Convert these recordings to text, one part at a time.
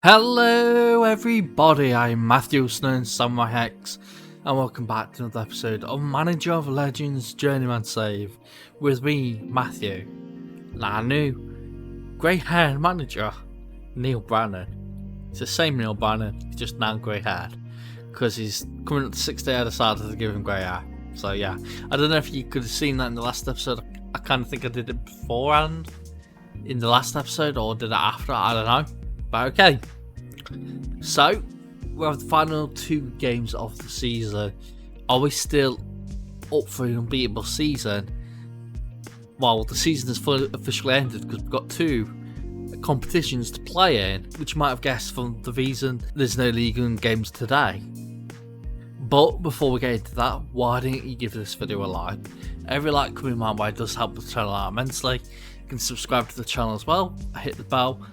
Hello everybody, I'm Matthew SamuraiHex, and welcome back to another episode of Manager of Legends Journeyman Save with me, Matthew, and our new grey-haired manager, Neil Brannan. It's the same Neil Brannan, he's just now grey-haired, because he's coming up to 6 days, I decided to give him grey hair. So yeah, I don't know if you could have seen that in the last episode. I kind of think I did it beforehand in the last episode, or did it after, I don't know. But okay, so we have the final 2 games of the season. Are we still up for an unbeatable season? Well, the season has officially ended because we've got 2 competitions to play in, which you might have guessed from the reason there's no Ligue games today. But before we get into that, why don't you give this video a like? Every like coming my way does help the channel out immensely. You can subscribe to the channel as well, hit the bell,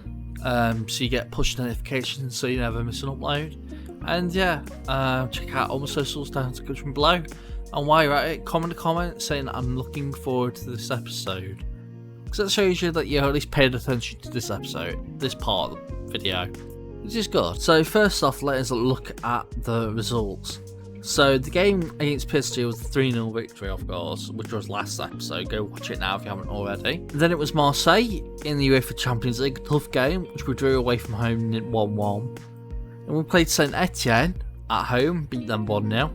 so you get push notifications so you never miss an upload. And yeah, check out all my socials down in the description below. And while you're at it, comment a comment saying I'm looking forward to this episode, because that shows you that you're at least paid attention to this episode, this part of the video, which is good. So first off, let us look at the results. So the game against PSG was a 3-0 victory, of course, which was last episode. Go watch it now if you haven't already. Then it was Marseille in the UEFA Champions League, tough game, which we drew away from home in 1-1. And we played Saint Etienne at home, beat them 1-0.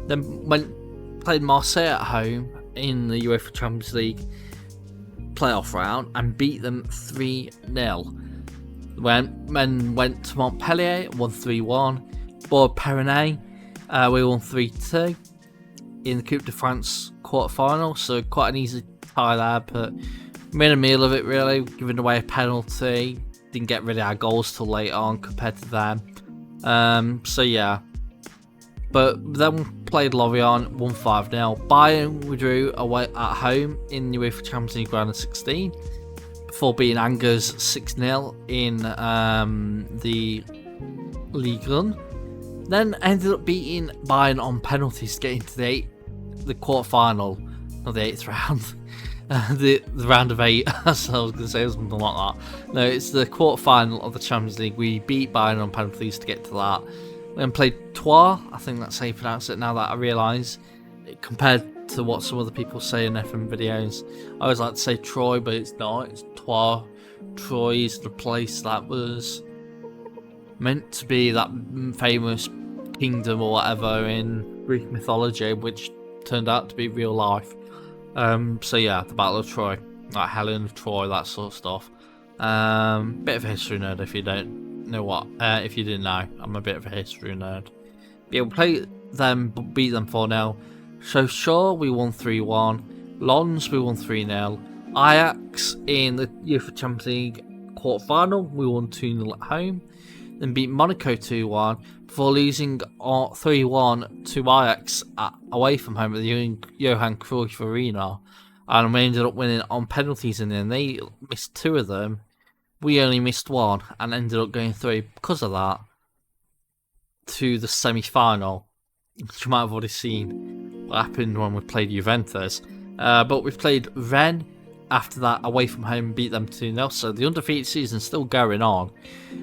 Then played Marseille at home in the UEFA Champions League playoff round and beat them 3-0. Then went to Montpellier, won 3-1. Bourg-Pyrénées, we won 3-2 in the Coupe de France quarter-final, so quite an easy tie there, but made a meal of it really, giving away a penalty, didn't get rid of our goals till late on compared to them. So yeah, but then we played Lorient, won 5-0. Bayern we drew away at home in the UEFA Champions League round of 16, before beating Angers 6-0 in the Ligue. Then ended up beating Bayern on penalties to get into the quarter-final, not the 8th round, the round of 8, so I was going to say something like that. No, it's the quarter-final of the Champions League. We beat Bayern on penalties to get to that. Then played Troyes, I think that's how you pronounce it now that I realise, compared to what some other people say in FM videos. I always like to say Troy, but it's not, it's Troyes. Troy is the place that was meant to be that famous kingdom or whatever in Greek mythology, which turned out to be real life. So yeah, the Battle of Troy, like Helen of Troy, that sort of stuff. Bit of a history nerd if you don't know what. If you didn't know, I'm a bit of a history nerd. But yeah, we played them, beat them 4-0. So sure, we won 3-1. Lens, we won 3-0. Ajax in the UEFA Champions League quarter-final, we won 2-0 at home. Then beat Monaco 2-1 before losing 3-1 to Ajax away from home at the Johan Cruyff Arena, and we ended up winning on penalties in the end. They missed 2 of them, we only missed 1, and ended up going through because of that to the semi-final, which you might have already seen what happened when we played Juventus. But we played Rennes after that away from home, beat them 2-0, so the undefeated season is still going on.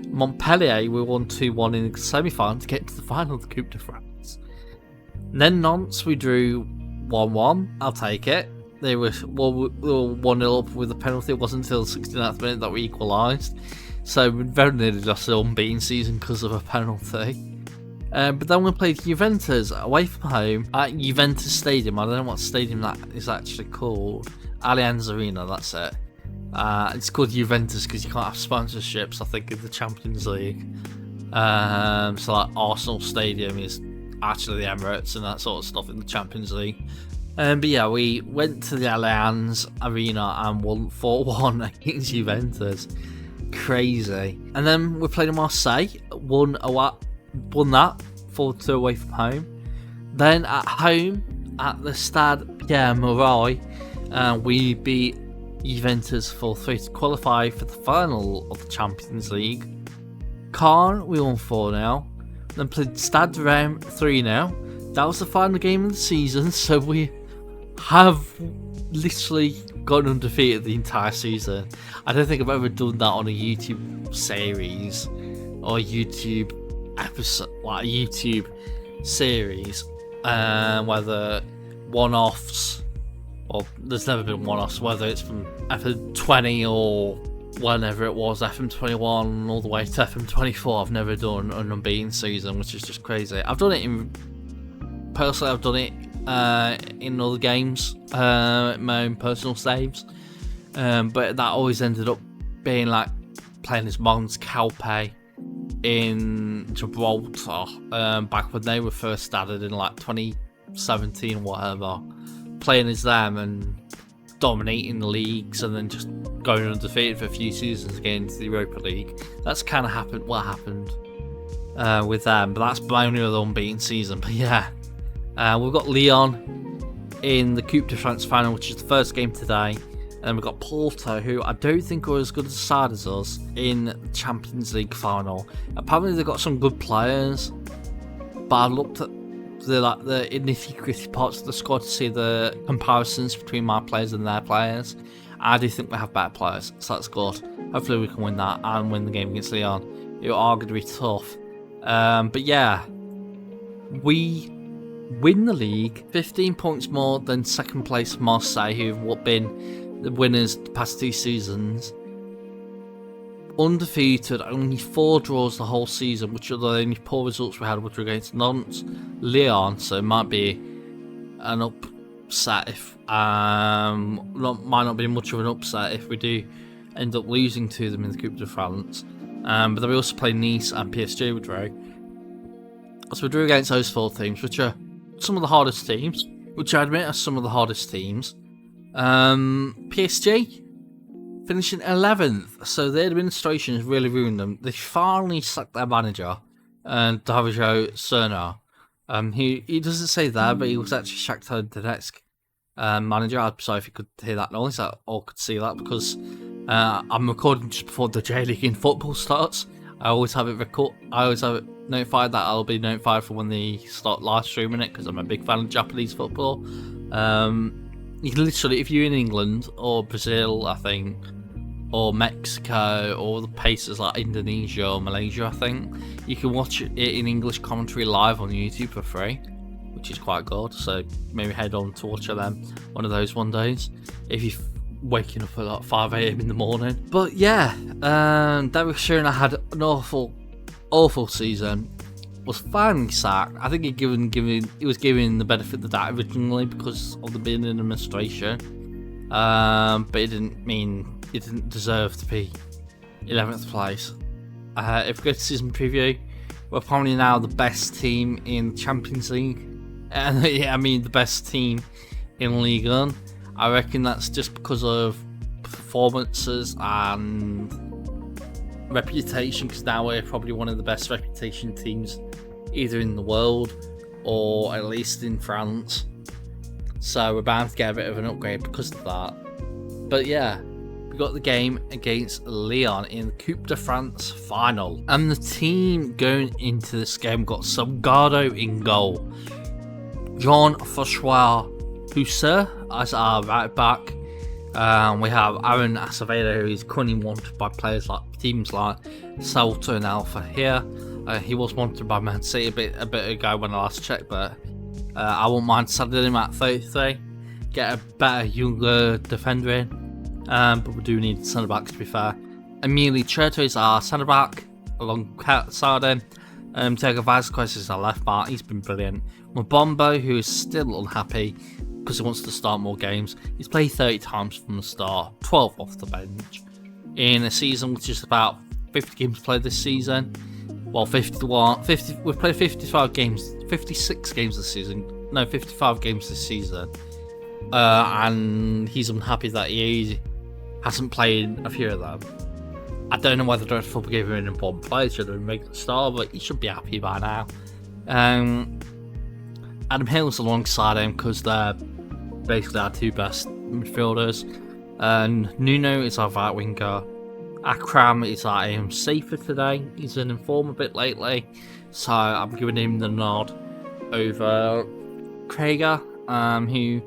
Montpellier, we won 2-1 in the semi-final to get to the final of the Coupe de France. And then Nantes, we drew 1-1, I'll take it. They were 1-0 up with a penalty. It wasn't until the 69th minute that we equalised, so we very nearly lost the unbeaten season because of a penalty. But then we played Juventus away from home at Juventus Stadium. I don't know what stadium that is actually called. Allianz Arena, that's it. It's called Juventus because you can't have sponsorships, I think, in the Champions League. So like Arsenal Stadium is actually the Emirates and that sort of stuff in the Champions League. But yeah, we went to the Allianz Arena and won 4-1 against Juventus. Crazy. And then we played in Marseille, won that 4-2 away from home. Then at home at the Stade Pierre-Mauroy, we beat Juventus 4-3 to qualify for the final of the Champions League. Caen, we won 4-0. Then played Stade Reims 3-0. That was the final game of the season, so we have literally gone undefeated the entire season. I don't think I've ever done that on a YouTube series. or a YouTube episode, like a YouTube series, whether one-offs, or there's never been one-offs, whether it's from FM20 or whenever it was, FM21 all the way to FM24. I've never done an unbeaten season, which is just crazy. I've done it I've done it in other games, my own personal saves, but that always ended up being like playing as Mons Calpe in Gibraltar, back when they were first started in like 2017 or whatever, playing as them and dominating the leagues and then just going undefeated for a few seasons, getting into the Europa League. That's kind of what happened with them, but that's my only other unbeaten season. But yeah, we've got Lyon in the Coupe de France final, which is the first game today. And then we've got Porto, who I don't think are as good a side as us, in the Champions League final. Apparently they've got some good players, but I looked at the nitty-gritty parts of the squad to see the comparisons between my players and their players. I do think we have better players, so that's good. Hopefully we can win that and win the game against Lyon. It are going to be tough. But yeah, we win the league, 15 points more than second place Marseille, who've been the winners the past 2 seasons. Undefeated, only 4 draws the whole season, which are the only poor results we had, which were against Nantes, Lyon, so it might be an upset if might not be much of an upset if we do end up losing to them in the Coupe de France. But then we also play Nice and PSG, we drew. So we drew against those 4 teams, which are some of the hardest teams, which I admit are some of the hardest teams. PSG finishing 11th, so the administration has really ruined them. They finally sacked their manager, Davijo Serna. He doesn't say that, but he was actually Shakhtar Donetsk manager. I'm sorry if you could hear that noise or could see that, because I'm recording just before the J League in football starts. I always have it notified that I'll be notified for when they start live streaming it, because I'm a big fan of Japanese football. You can literally, if you're in England or Brazil, I think, or Mexico, or the places like Indonesia or Malaysia, I think, you can watch it in English commentary live on YouTube for free, which is quite good. So maybe head on to watch them one of those one days if you're waking up at like 5 AM in the morning. But yeah, David Schirner had an awful season. Was finally sacked. I think he was given the benefit of the doubt originally because of the being in administration, but it didn't deserve to be 11th place. If we go to season preview, we're probably now the best team in the Champions League, and yeah, I mean the best team in Ligue 1. I reckon that's just because of performances and reputation, because now we're probably one of the best reputation teams either in the world or at least in France, so we're bound to get a bit of an upgrade because of that. But yeah, we got the game against Lyon in the Coupe de France final, and the team going into this game got Salgado in goal, Jean-François Pousser as our right back. We have Aaron Acevedo, who is currently wanted by teams like Celta and Alpha here. He was wanted by Man City a bit ago when I last checked, but I won't mind selling him at 33. Get a better, younger defender in. But we do need centre backs, to be fair. Emili Cherto is our centre back alongside him. Diego Vazquez is our left back. He's been brilliant. Mabombo, who is still unhappy because he wants to start more games. He's played 30 times from the start, 12 off the bench, in a season which is about 50 games played this season. Well, 50, we've played 56 games this season. No, 55 games this season. And he's unhappy that he hasn't played a few of them. I don't know whether Football gave him an important player, should have been making the star, but he should be happy by now. Adam Hill's alongside him because they're basically our 2 best midfielders. And Nuno is our right winger. Akram is our aim safer today. He's been in form a bit lately, so I'm giving him the nod over Krieger, who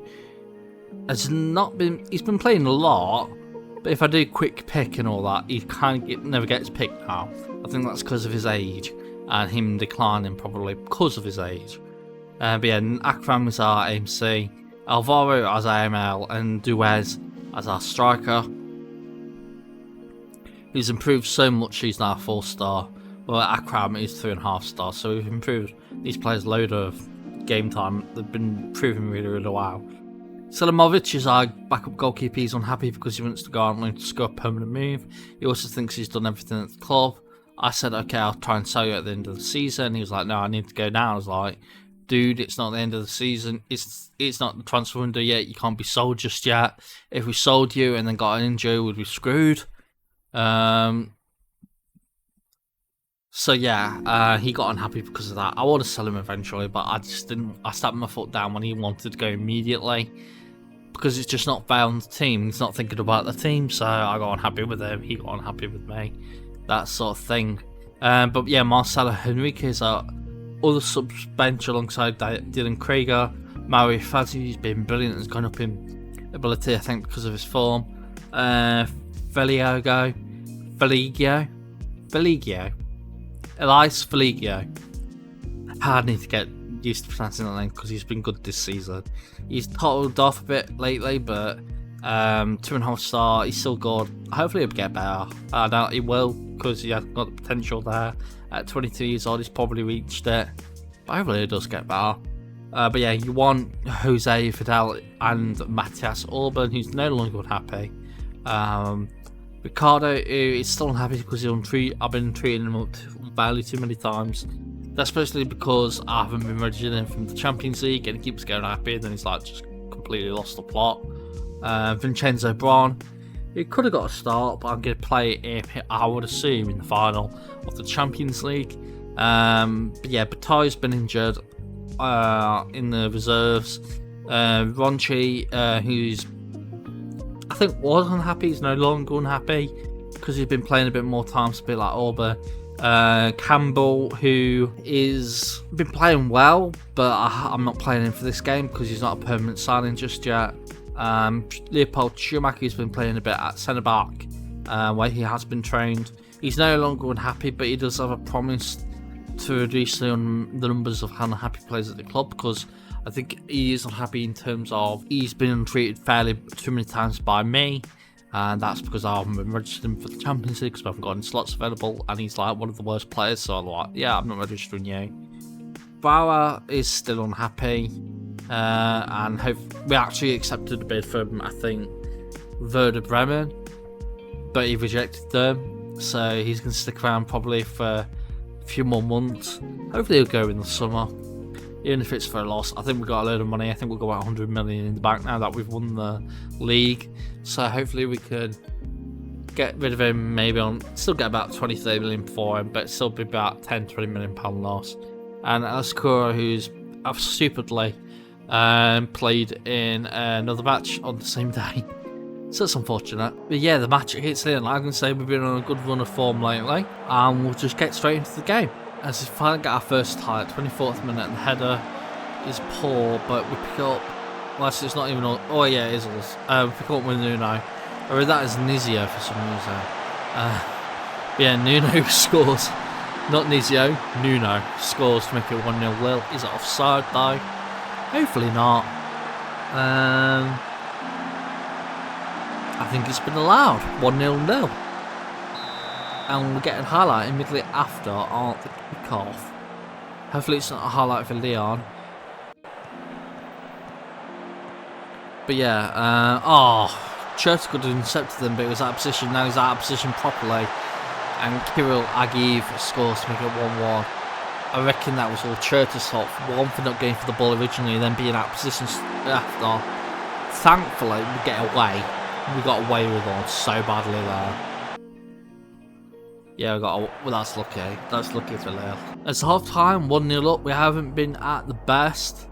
has not been. He's been playing a lot, but But if I do quick pick and all that, he never gets picked now. I think that's because of his age and him declining probably because of his age. But yeah, Akram is our AMC, Alvaro as AML, and Duez as our striker. He's improved so much, he's now a 4-star. Well, Akram is 3.5 stars, so we've improved these players a load of game time. They've been improving really, really well. Selimovic is our backup goalkeeper. He's unhappy because he wants to go out and score a permanent move. He also thinks he's done everything at the club. I said, okay, I'll try and sell you at the end of the season. He was like, no, I need to go now. I was like, dude, it's not the end of the season. It's not the transfer window yet. You can't be sold just yet. If we sold you and then got an injury, we'd be screwed. So yeah, he got unhappy because of that. I want to sell him eventually, but I just didn't. I stamped my foot down when he wanted to go immediately because it's just not fair on the team. He's not thinking about the team, so I got unhappy with him. He got unhappy with me, that sort of thing. But yeah, Marcelo Henriquez are other subs bench alongside Dylan Krieger. Mario Fazzi's been brilliant. Has gone up in ability, I think, because of his form. Feligio. Elias Feligio. I need to get used to pronouncing that name because he's been good this season. He's totaled off a bit lately, but 2.5 star. He's still good. Hopefully he'll get better. I doubt he will because he has got the potential there. At 22 years old, he's probably reached it. But hopefully he does get better. But yeah, you want Jose Fidel and Matthias Orban, who's no longer unhappy. Ricardo, who is still unhappy because I've been treating him up barely too many times. That's mostly because I haven't been registering him from the Champions League and he keeps going happy and then he's like just completely lost the plot. Vincenzo Braun, he could have got a start, but I'm going to play him, I would assume, in the final of the Champions League. But yeah, Bataille's been injured in the reserves. Ronchi, who's I think was unhappy, he's no longer unhappy because he's been playing a bit more times, a bit like Orba. Campbell, who is been playing well, but I'm not playing him for this game because he's not a permanent signing just yet. Leopold Schumacher's been playing a bit at centre back, where he has been trained. He's no longer unhappy, but he does have a promise to reduce the numbers of unhappy players at the club because I think he is unhappy in terms of he's been treated fairly too many times by me, and that's because I haven't been registering for the Champions League because I haven't got any slots available, and he's like one of the worst players, so I'm like, yeah, I'm not registering you. Bauer is still unhappy, and we actually accepted a bid from, I think, Werder Bremen, but he rejected them, so he's going to stick around probably for a few more months. Hopefully he'll go in the summer. Even if it's for a loss, I think we've got a load of money. I think we'll go out 100 million in the bank now that we've won the league. So hopefully we could get rid of him, maybe still get about 20-30 million for him, but still be about 10-20 million pound loss. And Ascura, who's stupidly played in another match on the same day. So it's unfortunate. But yeah, the match hits in. I can say we've been on a good run of form lately. And we'll just get straight into the game. As we finally get our first tie at 24th minute, and the header is poor, but we pick up. Well, actually, it's not even. Oh, yeah, it is us. We pick up with Nuno. Or that is Nizio for some reason. But yeah, Nuno scores. Not Nizio, Nuno scores to make it 1-0 Lille. Is it offside though? Hopefully not. I think it's been allowed. 1-0 Lille. And we're getting a highlight immediately after the kick-off. Hopefully it's not a highlight for Leon. But yeah, Church could have intercepted them, but it was out of position. Now he's out of position properly. And Kirill Agiv scores to make it 1-1. I reckon that was all Church's fault. One, for not going for the ball originally and then being out of position after. Thankfully, we get away. We got away with one so badly there. Yeah, that's lucky. That's lucky for Lille. It's half time, 1-0 up. We haven't been at the best.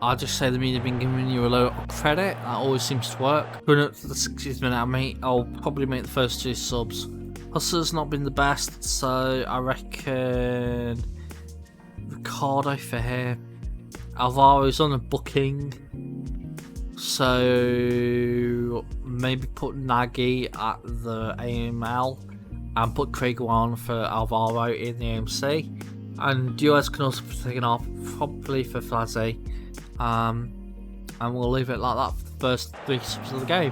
I'll just say the media have been giving you a lot of credit. That always seems to work. Going up to the 60th minute, I'll probably make the first 2 subs. Hustler's not been the best, so I reckon Ricardo for him. Alvaro's on a booking, So maybe put Nagy at the AML and put Craig on for Alvaro in the AMC. And Diaz can also be taken off, probably for Frazzy. And we'll leave it like that for the first 3 subs of the game.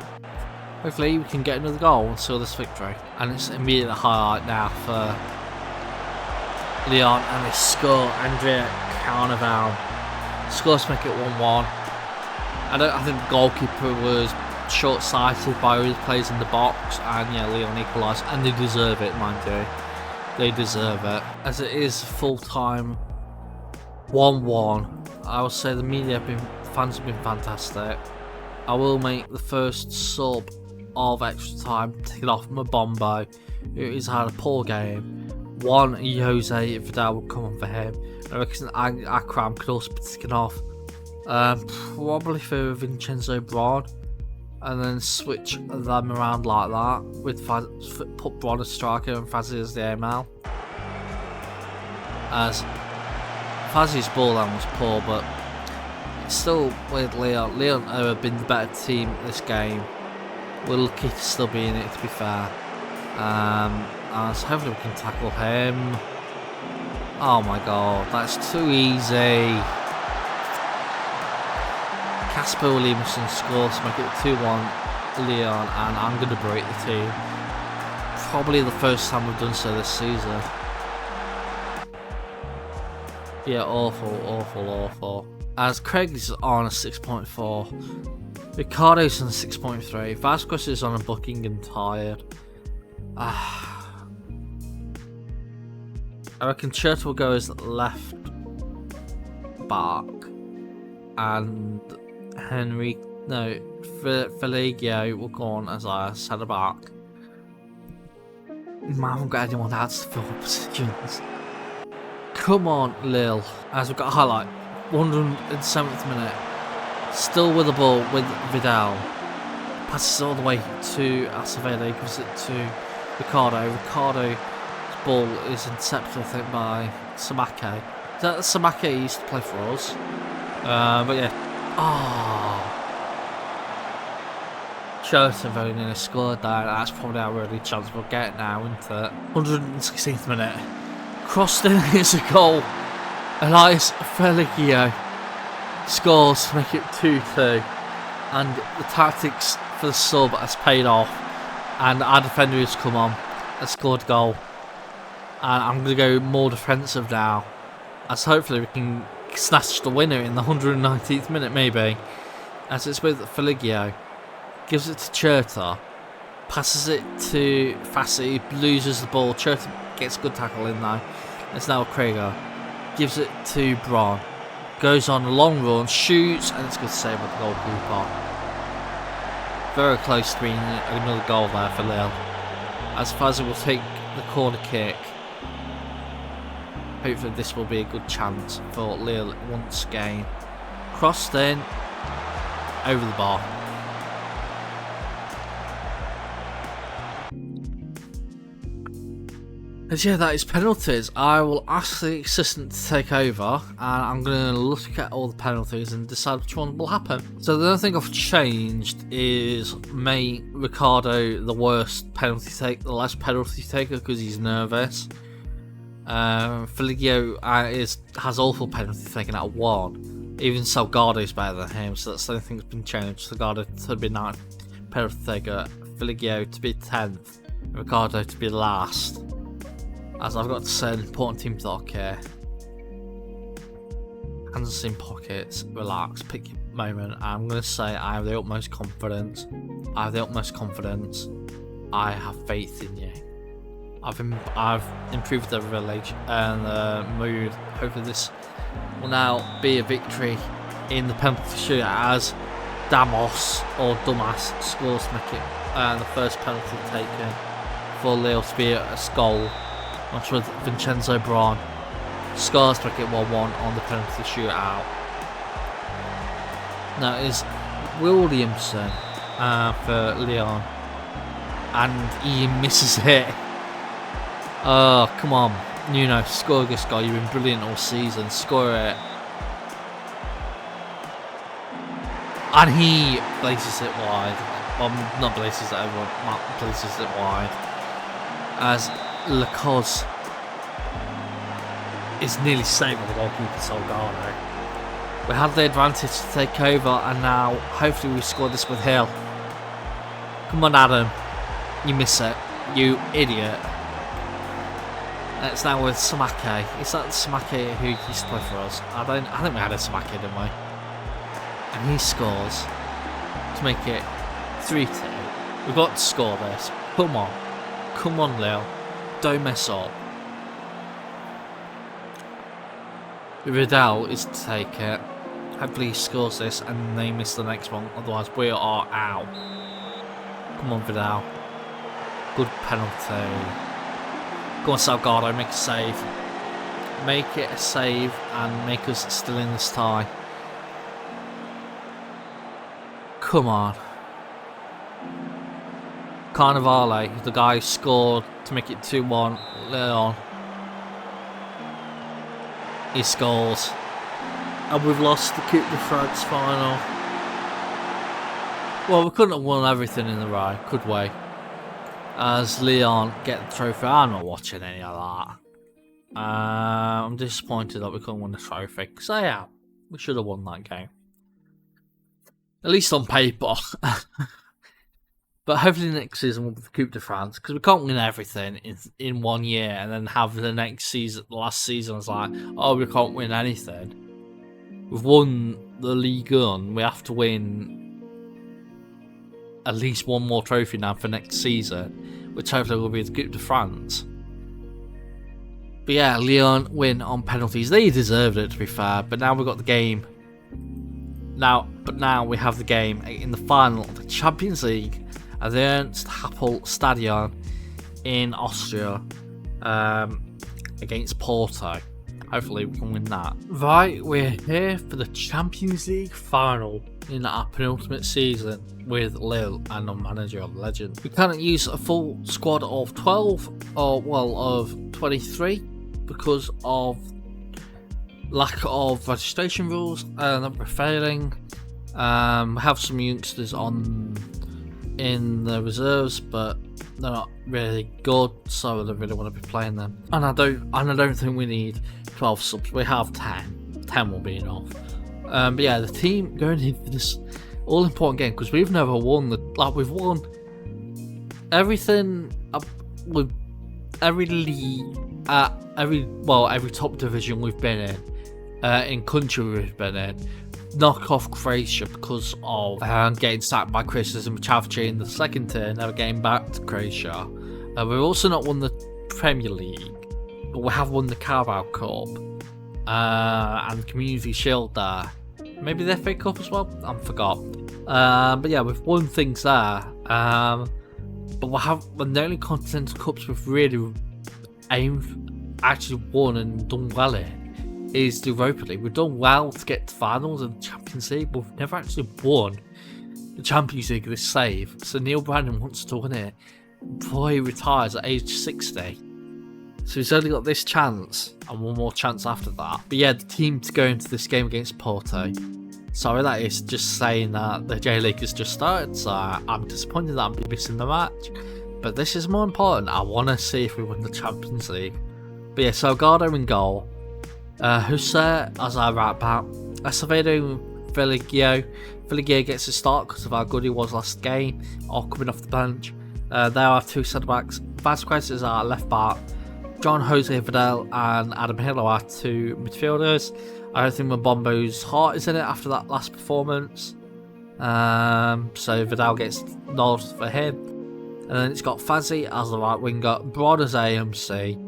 Hopefully we can get another goal and seal this victory. And it's immediately a highlight now for Leon, and they score. Andrea Carnival scores to make it 1-1. I think the goalkeeper was short-sighted by his players in the box, and yeah, Leon equalised, and they deserve it, mind you. They deserve it. As it is full-time 1-1, I would say the fans have been fantastic. I will make the first sub of extra time, take it off Mabombo, who has had a poor game. One, Jose Vidal will come on for him. I reckon Akram could also be taken off. Probably for Vincenzo Braun, and then switch them around like that with put Braun as striker and Fazzy as the AML. As Fazzy's ball line was poor, but still with Leon. Leon have been the better team this game. We're lucky to still be in it, to be fair. So hopefully we can tackle him. Oh my god, that's too easy. Casper Williamson scores to make it 2-1 Leon, and I'm going to break the team. Probably the first time we've done so this season. Yeah, awful. As Craig is on a 6.4, Ricardo's on a 6.3, Vasquez is on a booking and tired. I reckon Church will go as left back, and Feligio will go on as our centre back. Man, I haven't got anyone else to fill the positions. Come on, Lille. As we've got a highlight, 107th minute. Still with the ball with Vidal. Passes all the way to Acevedo, gives it to Ricardo. Ricardo's ball is intercepted, I think, by Samake. That Samake used to play for us. But yeah. Chelsea very nearly scored there. That's probably our only chance we'll get now, isn't it? 116th minute. Crossed in is a goal. Elias Feligio scores to make it 2-2. And the tactics for the sub has paid off. And our defender has come on and scored a goal. And I'm going to go more defensive now, as hopefully we can snatch the winner in the 119th minute maybe. As it's with Feligio. Gives it to Cherta. Passes it to Fassi. Loses the ball. Cherta gets a good tackle in though. It's now Krieger. Gives it to Braun. Goes on a long run. Shoots. And it's a good save with the goalkeeper. Very close to being another goal there for Lille. As Fassi will take the corner kick. Hopefully this will be a good chance for Lille once again. Crossed in. Over the bar. As yeah, that is penalties. I will ask the assistant to take over, and I'm going to look at all the penalties and decide which one will happen. So the only thing I've changed is make Ricardo the worst penalty take, the less penalty taker, because he's nervous. Feligio has awful penalty taking at 1. Even Salgado is better than him, so that's the only thing that's been changed. Salgado to be 9th penalty taker, Feligio to be 10th, Ricardo to be last. As I've got to say, an important team talk here. Hands in pockets, relax, pick your moment. I'm going to say I have the utmost confidence. I have faith in you. I've improved the relation and the mood. Hopefully this will now be a victory in the penalty shootout as Damas scores to make it the first penalty taken for Lille to be a goal. That's with Vincenzo Braun. Scores to make it 1-1 on the penalty shootout. Now it is Williamson for Lyon. And he misses it. Oh, come on. Nuno, score this goal. You've been brilliant all season. Score it. And he blazes it wide. Well, not blazes it over, blazes it wide. As Lacoste is nearly saving the goalkeeper Salgado. We had the advantage to take over, and now hopefully we score this with Hill. Come on, Adam. You miss it. You idiot. It's now with Samake. Is that Samake who used to play for us? I think we had a Samake, didn't we? And he scores to make it 3-2. We've got to score this. Come on. Come on, Lille. Don't mess up. Vidal is to take it. Hopefully he scores this and they miss the next one. Otherwise we are out. Come on, Vidal. Good penalty. Go on, Salgado. Make a save. Make it a save and make us still in this tie. Come on. Carnevale, the guy who scored to make it 2-1. Leon. He scores. And we've lost the Coupe de France final. Well, we couldn't have won everything in the row, could we? As Leon get the trophy. I'm not watching any of that. I'm disappointed that we couldn't win the trophy. Because we should have won that game. At least on paper. But hopefully next season will be the Coupe de France. Because we can't win everything in 1 year. And then have the next season, the last season, it's like, oh, we can't win anything. We've won the Ligue 1. We have to win at least one more trophy now for next season, which hopefully will be the Coupe de France. But yeah, Lyon win on penalties. They deserved it, to be fair, but now we've got the game. Now we have the game in the final of the Champions League at the Ernst Happel Stadion in Austria against Porto. Hopefully we can win that. Right, we're here for the Champions League final in our penultimate season with Lille and our manager of legend. We can't use a full squad of 12 or of 23 because of lack of registration rules that we're failing. We have some youngsters in the reserves, but they're not really good, so I don't really want to be playing them. And I don't think we need 12 subs. We have 10. 10 will be enough. But yeah, the team going into this all important game because we've never won we've won everything with every league, every top division we've been in country we've been in. Knock off Croatia because of getting sacked by Christos and Michavci in the second tier, never getting back to Croatia. We've also not won the Premier League, but we have won the Carabao Cup and the Community Shield there. Maybe the FA Cup as well? I forgot. But yeah, we've won things there. But the only Continental Cups we've really actually won and done well in is the Europa League. We've done well to get to finals of the Champions League, but we've never actually won the Champions League this save. So Neil Brandon wants to win it before he retires at age 60. So he's only got this chance and one more chance after that. But yeah, the team to go into this game against Porto. Sorry, that is just saying that the J-League has just started, so I'm disappointed that I'm missing the match. But this is more important. I want to see if we win the Champions League. But yeah, Salgado in goal. Husser as our right back. Acevedo, Villigio gets a start because of how good he was last game, or coming off the bench. There are two centre backs. Vasquez is our left back. John Jose Vidal and Adam Hill are two midfielders. I don't think Mbombo's heart is in it after that last performance. So Vidal gets nods for him. And then it's got Fazzi as the right winger. Broad as AMC.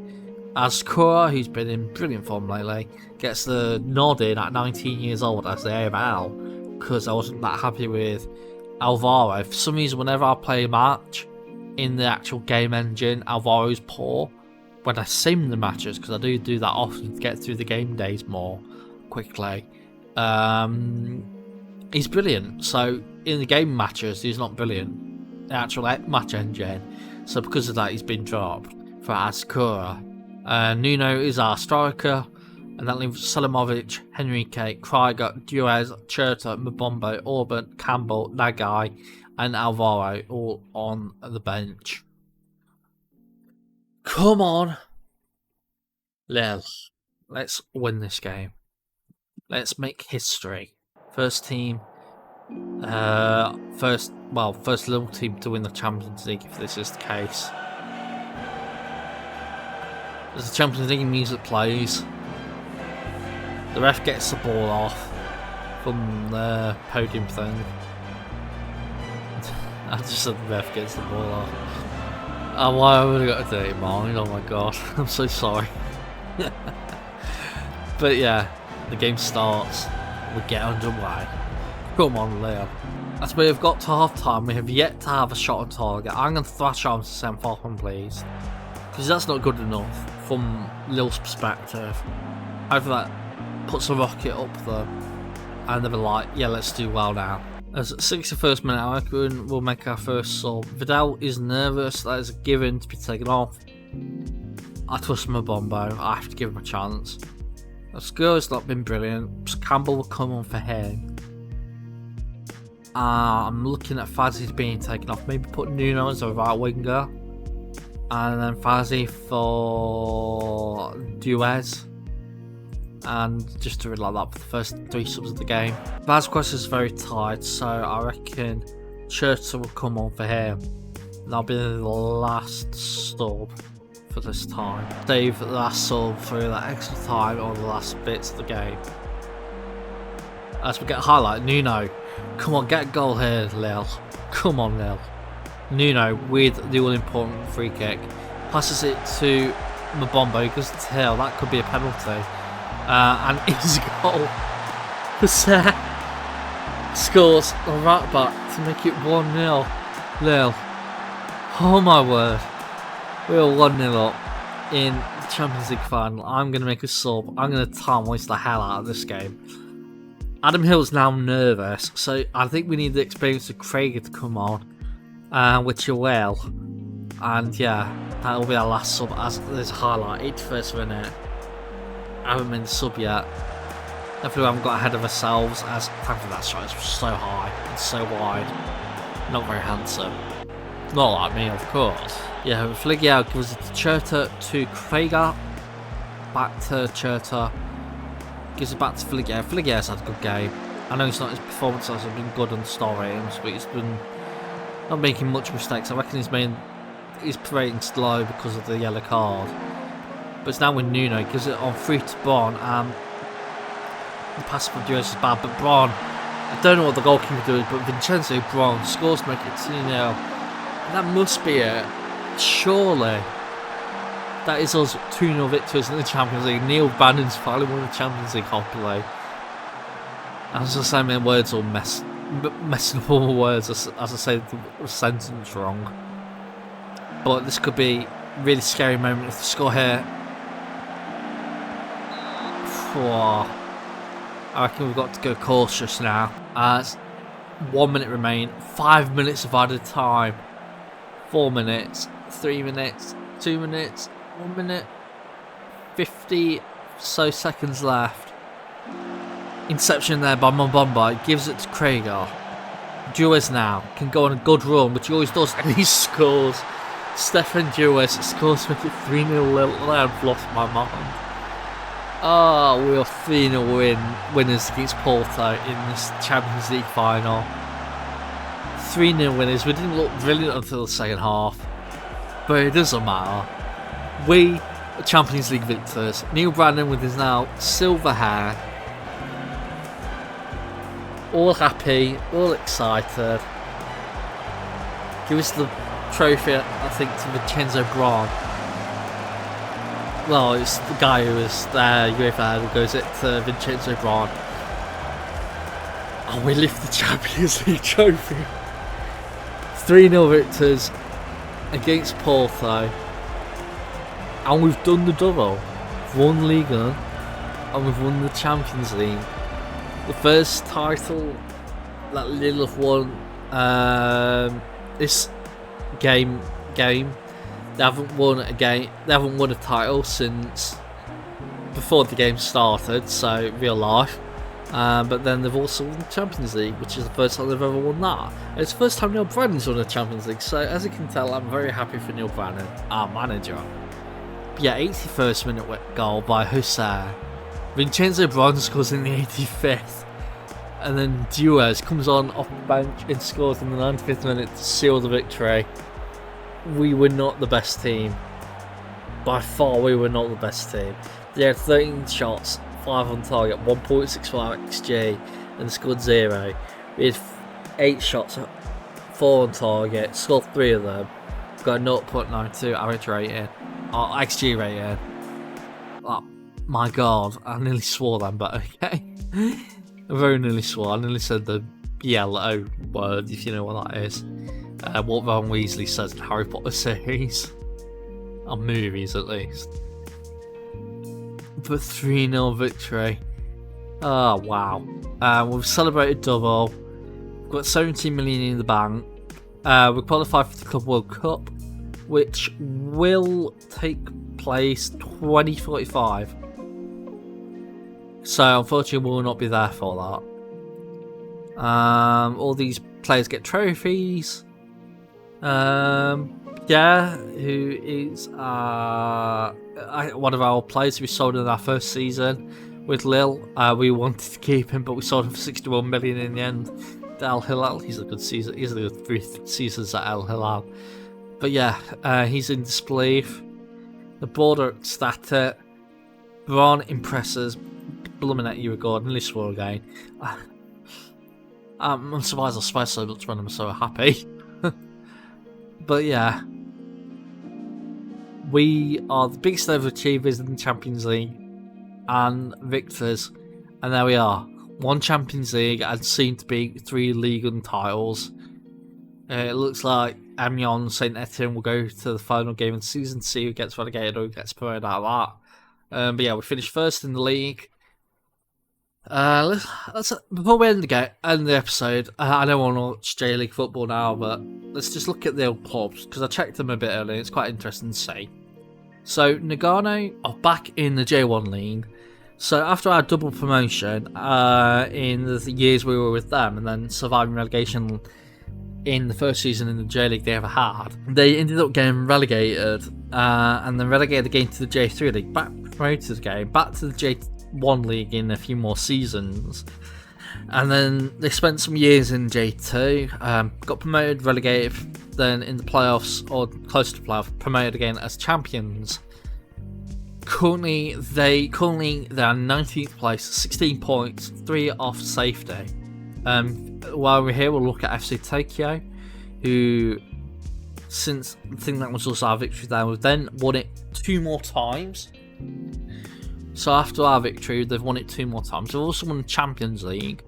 As Kura, who's been in brilliant form lately, gets the nod in at 19 years old as the AML, because I wasn't that happy with Alvaro. For some reason, whenever I play a match in the actual game engine, Alvaro's poor. When I sim the matches, because I do that often to get through the game days more quickly, he's brilliant. So in the game matches, he's not brilliant. The actual match engine. So because of that, he's been dropped for Azkura. Nuno is our striker. And that leaves Selimovic, Henrique, Krieger, Duez, Cherta, Mbombo, Orban, Campbell, Nagai, and Alvaro all on the bench. Come on, Lille. Let's win this game. Let's make history. First team, first Lille team to win the Champions League if this is the case. As the Champions League music plays, the ref gets the ball off from the podium thing. I just said the ref gets the ball off. Oh, why would I got a dirty mind? Oh my god, I'm so sorry. But yeah, the game starts. We get underway. Come on, Leo. As we have got to half time, we have yet to have a shot on target. I'm going to thrash on to St. Falcon, please. Because that's not good enough from Lille's perspective. Over that puts a rocket up there. And they'll be like, yeah, let's do well now. As 61st minute, I reckon we'll make our first sub. Vidal is nervous, that is a given to be taken off. I trust my Bombo, I have to give him a chance. The score has not been brilliant, so Campbell will come on for him. I'm looking at Fazzi being taken off, maybe put Nuno as a right winger. And then Fazzi for Duez. And just do it like that for the first 3 subs of the game. Vasquez is very tired, so I reckon Cherta will come on for him. That'll be the last sub for this time. Save the last sub for that extra time or the last bits of the game. As we get a highlight, Nuno. Come on, get a goal here, Lille. Come on, Lille. Nuno with the all-important free kick. Passes it to Mbombo, goes to tail. That could be a penalty. And his goal. Hussein scores a right back to make it 1-0. Lille. Oh my word. We're 1-0 up in the Champions League final. I'm going to make a sub. I'm going to time waste the hell out of this game. Adam Hill's now nervous, so I think we need the experience of Craig to come on, which he will. And yeah, that'll be our last sub as there's a highlight. 81st minute. I haven't been sub yet. Definitely haven't got ahead of ourselves as thankfully that shot is so high and so wide. Not very handsome. Not like me, of course. Yeah, Fligia gives it to Cherta to Krieger. Back to Cherta. Gives it back to Fligia. Fligia's had a good game. I know it's not his performance has been good on star ratings, but he's been not making much mistakes. I reckon his rating's low because of the yellow card. But it's now with Nuno, gives it on free to Braun, and the pass from Duez is bad, but Braun, I don't know what the goalkeeper doing, but Vincenzo Braun scores to make it 2-0. That must be it. Surely. That is us 2-0 victors in the Champions League. Neil Bannon's finally won the Champions League hopefully. I was just saying my words all messing up all my words as I say the sentence wrong. But this could be a really scary moment if the score here. I reckon we've got to go cautious now. As 1 minute remain, 5 minutes of added time, 4 minutes, 3 minutes, 2 minutes, 1 minute, 50 so seconds left. Interception there by Mbombo, gives it to Krieger. Duez now can go on a good run, which he always does, and he scores. Stefan Duez scores to make it 3-0 Lille. I've lost my mind. Oh, we are 3-0 winners against Porto in this Champions League final. 3-0 winners. We didn't look brilliant until the second half, but it doesn't matter. We are Champions League victors. Neil Brandon with his now silver hair. All happy, all excited. Give us the trophy, I think, to Vincenzo Braun. Well, it's the guy who was there, UEFA, who goes it to Vincenzo Braun. And we lift the Champions League trophy. 3-0 victors against Porto. And we've done the double. We've won Ligue and we've won the Champions League. The first title that Lille have won this game. They haven't won a game. They haven't won a title since before the game started, so real life. But then they've also won the Champions League, which is the first time they've ever won that. And it's the first time Neil Brennan's won the Champions League, so as you can tell, I'm very happy for Neil Brennan, our manager. But yeah, 81st minute goal by Hussein. Vincenzo Brown scores in the 85th. And then Duez comes on off the bench and scores in the 95th minute to seal the victory. We were not the best team. By far, we were not the best team. They had 13 shots, 5 on target, 1.65 XG, and scored 0. We had 8 shots, 4 on target, scored 3 of them. Got a 0.92 average rating, or XG rating. Oh, my god, I nearly swore then, but okay. I very nearly swore. I nearly said the yellow word, if you know what that is. What Ron Weasley says in Harry Potter series. Or movies, at least. But 3-0 victory. Oh, wow. We've celebrated double. We've got 17 million in the bank. We're qualified for the Club World Cup, which will take place 2045. So, unfortunately, we will not be there for that. All these players get trophies. Yeah, who is one of our players we sold in our first season with Lille. We wanted to keep him, but we sold him for 61 million in the end. Al Hilal, he's a good season. He's a good 3 seasons at Al Hilal. But yeah, he's in disbelief. The board are ecstatic. Braun impresses. Blooming at you, Gordon. Nearly swore again. I'm surprised I spaced so much when I'm so happy. But yeah, we are the biggest ever achievers in the Champions League and victors, and there we are. 1 Champions League and soon to be 3 League and titles. It looks like Amiens Saint Etienne will go to the final game of the season to see who gets relegated or who gets promoted out of that. But yeah, we finished first in the league. Let's before we end the episode, I don't want to watch J League football now, but let's just look at the old clubs because I checked them a bit earlier. It's quite interesting to see. So Nagano are back in the J1 League. So after our double promotion in the years we were with them, and then surviving relegation in the first season in the J League they ever had, they ended up getting relegated, and then relegated again to the J3 League, back promoted again, back to the J1 League in a few more seasons, and then they spent some years in J2, got promoted, relegated, then in the playoffs or close to playoffs, promoted again as champions. Currently they're 19th place, 16 points, 3 off safety. While we're here, we'll look at FC Tokyo, who, since I think that was also our victory there, we've then won it 2 more times. So after our victory, they've won it 2 more times. They've also won the Champions League,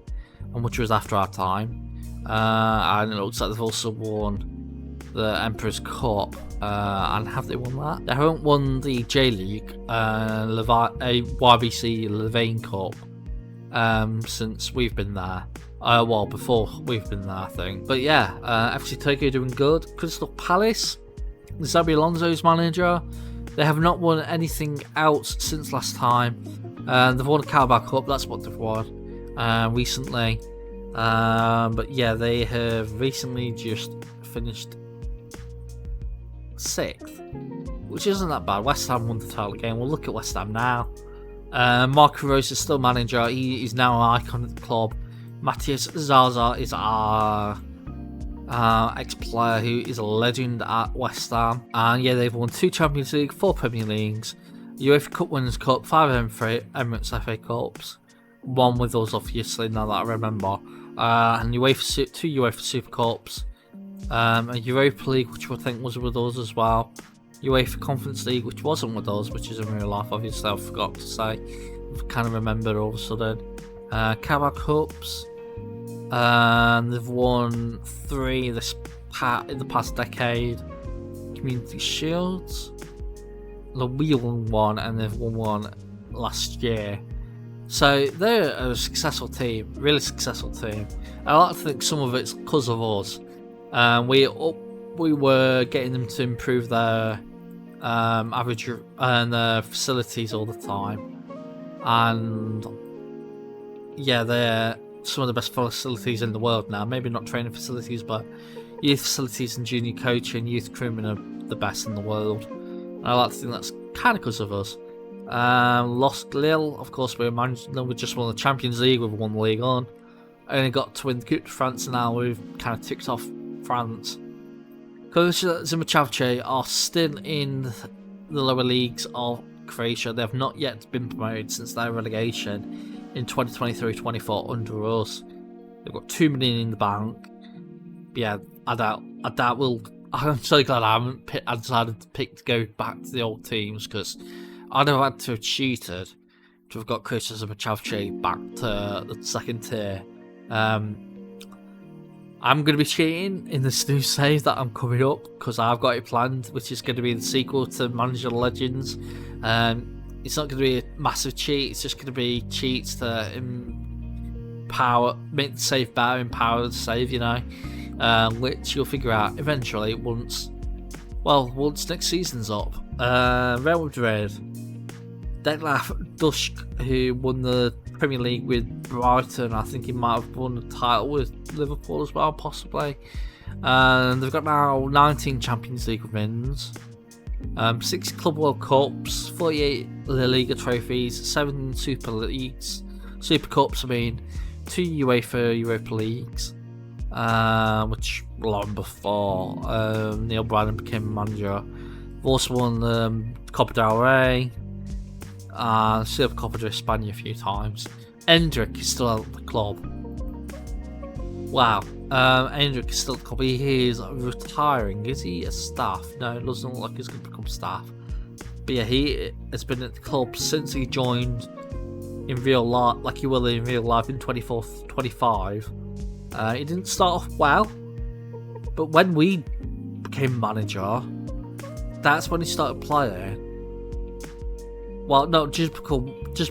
which was after our time. And it looks like they've also won the Emperor's Cup. And have they won that? They haven't won the J League, YBC Louvain Cup, since we've been there. Well, before we've been there, I think. But yeah, FC Tokyo doing good. Crystal Palace, Xabi Alonso's manager. They have not won anything else since last time. They've won a Carabao Cup, that's what they've won recently. But yeah, they have recently just finished 6th, which isn't that bad. West Ham won the title again. We'll look at West Ham now. Marco Rose is still manager. He is now an icon of the club. Matthias Zaza is our ex-player who is a legend at West Ham. And yeah, they've won 2 Champions League, 4 Premier Leagues, UEFA Cup Winners' Cup, 5 Emirates FA Cups, 1 with us obviously, now that I remember, and 2 UEFA Super Cups, a Europa League which I think was with us as well, UEFA Conference League which wasn't with us, which is in real life obviously, I forgot to say, I've kind of remembered all of a sudden. Carabao Cups, they've won 3 in the past decade. Community Shields, we won 1 and they've won 1 last year. So they're a successful team, really successful team. I like to think some of it's because of us. We were getting them to improve their average and their facilities all the time. and yeah, they're some of the best facilities in the world now. Maybe not training facilities, but youth facilities and junior coaching, youth crewmen are the best in the world. And I like to think that's kind of because of us. Lost Lille, of course, we just won the Champions League, we've won the League on. Only got to win the Coupe de France, and now we've kind of ticked off France. Coach SamuraiHex are still in the lower leagues of Croatia. They have not yet been promoted since their relegation in 2023-24 under us. They've got 2 million in the bank. But yeah, I doubt we'll. I'm so glad I decided to go back to the old teams, because I'd have had to have cheated to have got Coach SamuraiHex back to the second tier. I'm going to be cheating in this new save that I'm coming up, because I've got it planned, which is going to be the sequel to Manager Legends. It's not going to be a massive cheat, it's just going to be cheats to make the save better, empower the save, you know, which you'll figure out eventually once next season's up. Real Madrid, Declan Dusk, who won the Premier League with Brighton. I think he might have won the title with Liverpool as well, possibly. And they've got now 19 Champions League wins, 6 Club World Cups, 48 La Liga trophies, 7 Super Cups, 2 UEFA Europa Leagues, which long before Neil Brennan became manager. They've also won the Copa del Rey, Silver Copa de España a few times. Endrick is still at the club. Wow. Endrick is still at the club. He is retiring. Is he a staff? No, it doesn't look like he's going to become staff. But yeah, he has been at the club since he joined in real life, like he will in real life in 25. He didn't start off well, but when we became manager, that's when he started playing. Well, no, just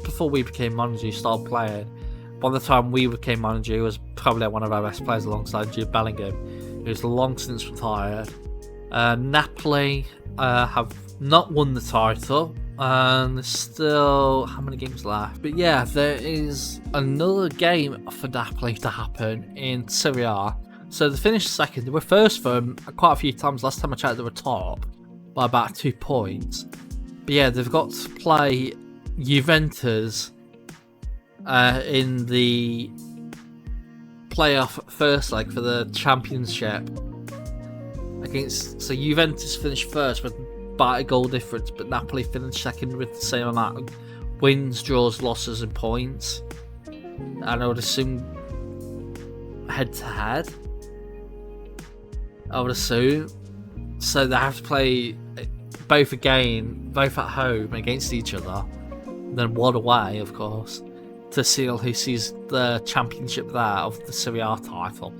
before we became manager, he started playing. By the time we became manager, he was probably one of our best players alongside Jude Bellingham, who's long since retired. Napoli have not won the title, and there's still how many games left? But yeah, there is another game for Napoli to happen in Serie A. So they finished second. They were first for quite a few times. Last time I checked, they were top by about 2 points. But yeah, they've got to play Juventus in the playoff first leg for the championship. So Juventus finished first with by a goal difference, but Napoli finished second with the same amount of wins, draws, losses, and points. And I would assume head to head. I would assume. So they have to play both at home against each other, then one away, of course, to seal who sees the championship there of the Serie A title.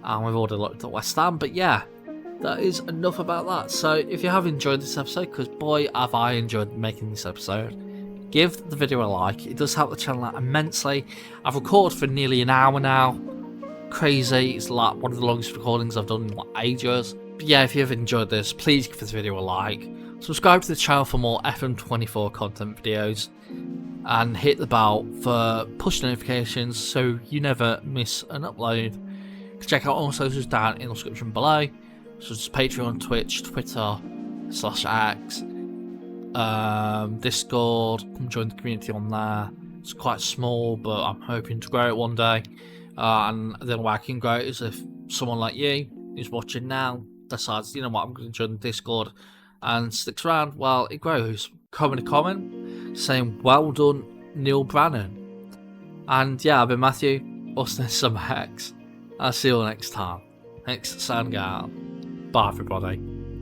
And we've already looked at West Ham, but yeah, that is enough about that. So if you have enjoyed this episode, because boy have I enjoyed making this episode, give the video a like. It does help the channel out immensely. I've recorded for nearly an hour now. Crazy. It's like one of the longest recordings I've done in ages. But yeah, if you have enjoyed this, please give this video a like. Subscribe to the channel for more FM24 content videos, and hit the bell for push notifications so you never miss an upload. You can check out all socials down in the description below, such as Patreon, Twitch, Twitter, /X, Discord. Come join the community on there. It's quite small, but I'm hoping to grow it one day. And the only way I can grow it is if someone like you who's watching now decides, you know what, I'm going to join the Discord and sticks around while it grows. Comment saying well done, Neil Brennan. And yeah, I've been Matthew, also SamuraiHex. I'll see you all next time. Thanks, signing out. Bye everybody.